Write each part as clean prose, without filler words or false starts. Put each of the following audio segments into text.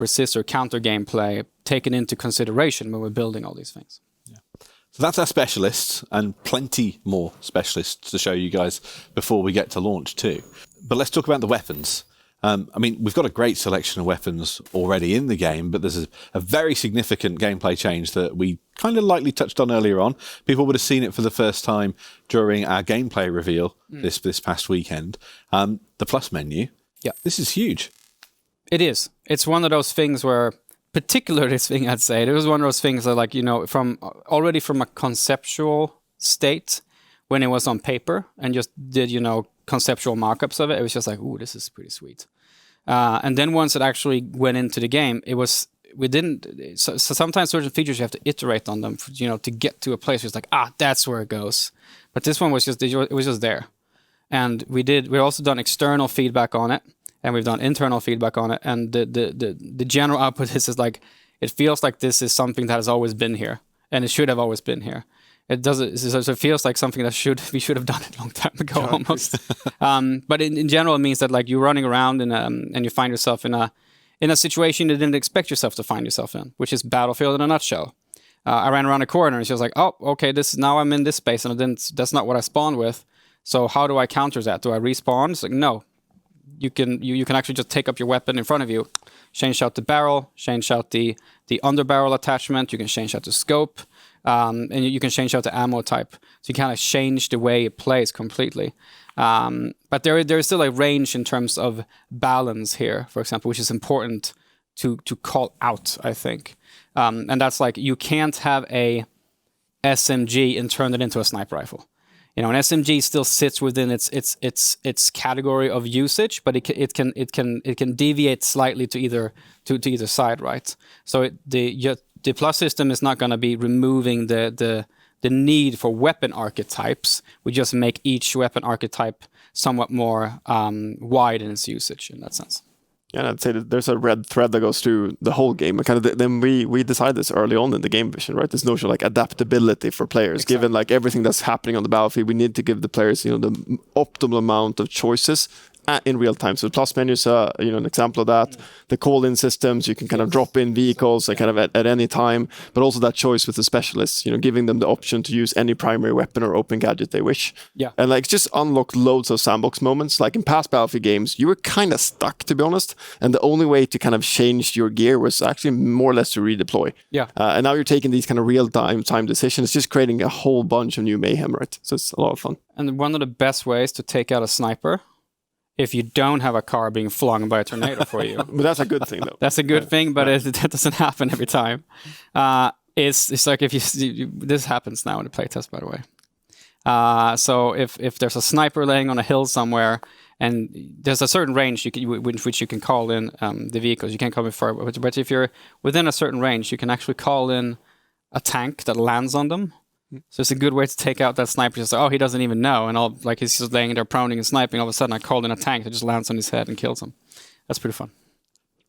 resist or counter gameplay taken into consideration when we're building all these things. So that's our specialists, and plenty more specialists to show you guys before we get to launch too. But let's talk about the weapons. I mean, we've got a great selection of weapons already in the game, but there's a very significant gameplay change that we kind of lightly touched on earlier on. People would have seen it for the first time during our gameplay reveal this past weekend. The plus menu. Yeah. This is huge. It is. It's one of those things where, particularly this thing, I'd say, it was one of those things that, like, you know, from a conceptual state, when it was on paper and just did, you know, conceptual mock-ups of it, it was just like, ooh, this is pretty sweet. And then once it actually went into the game, so sometimes certain features you have to iterate on them, you know, to get to a place where it's like, that's where it goes. But this one was just there. And we also done external feedback on it, and we've done internal feedback on it. And the general output is like, it feels like this is something that has always been here, and it should have always been here. It doesn't. So it feels like something that we should have done it a long time ago, almost. But in general, it means that, like, you're running around and you find yourself in a situation you didn't expect yourself to find yourself in, which is Battlefield in a nutshell. I ran around a corner and she was like, oh, okay, now I'm in this space, and that's not what I spawned with. So how do I counter that? Do I respawn? It's like, no. You can actually just take up your weapon in front of you, change out the barrel, change out the underbarrel attachment. You can change out the scope, and you can change out the ammo type. So you kind of change the way it plays completely. But there is still a range in terms of balance here, for example, which is important to call out, I think. And that's like, you can't have a SMG and turn it into a sniper rifle. You know, an SMG still sits within its category of usage, but it can deviate slightly to either side, right? So the plus system is not going to be removing the need for weapon archetypes. We just make each weapon archetype somewhat more wide in its usage in that sense. Yeah, and I'd say that there's a red thread that goes through the whole game. And kind of then we decided this early on in the game vision, right? This notion of like adaptability for players. Exactly. Given like everything that's happening on the battlefield, we need to give the players, you know, the optimal amount of choices in real time. So the plus menu is an example of that. The call-in systems, you can kind of drop in vehicles kind of at any time, but also that choice with the specialists, you know, giving them the option to use any primary weapon or open gadget they wish. Yeah. And like just unlock loads of sandbox moments. Like in past Battlefield games, you were kind of stuck, to be honest, and the only way to kind of change your gear was actually more or less to redeploy. Yeah. And now you're taking these kind of real-time decisions, just creating a whole bunch of new mayhem, right? So it's a lot of fun. And one of the best ways to take out a sniper, if you don't have a car being flung by a tornado for you. But that's a good thing, though. That's a good thing, but that doesn't happen every time. It's like if this happens now in the playtest, by the way. So if there's a sniper laying on a hill somewhere, and there's a certain range which you can call in the vehicles. You can't call it far, but if you're within a certain range, you can actually call in a tank that lands on them. So it's a good way to take out that sniper. Just he doesn't even know, and he's just laying there proning and sniping. All of a sudden, I called in a tank that just lands on his head and kills him. That's pretty fun.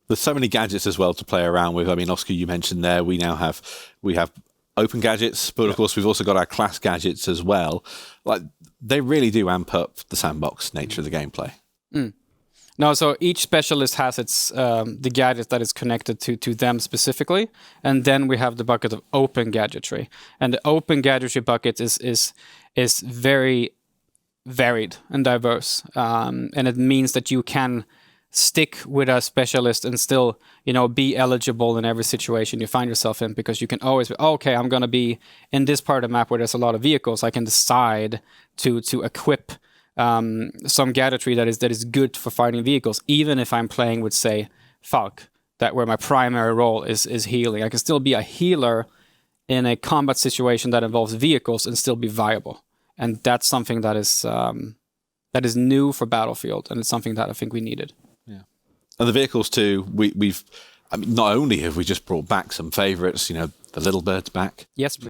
There's so many gadgets as well to play around with. I mean, Oscar, you mentioned there we have open gadgets, but of course we've also got our class gadgets as well. Like, they really do amp up the sandbox nature of the gameplay. No, so each specialist has its the gadget that is connected to them specifically, and then we have the bucket of open gadgetry. And the open gadgetry bucket is very varied and diverse, and it means that you can stick with a specialist and still, you know, be eligible in every situation you find yourself in, because you can always be, okay, I'm going to be in this part of the map where there's a lot of vehicles. I can decide to equip some gadgetry that is good for fighting vehicles, even if I'm playing with, say, Falk, where my primary role is healing. I can still be a healer in a combat situation that involves vehicles and still be viable. And that's something that is new for Battlefield, and it's something that I think we needed. Yeah, and the vehicles too. I mean, not only have we just brought back some favourites, you know, the Little Bird's back. Yes, please.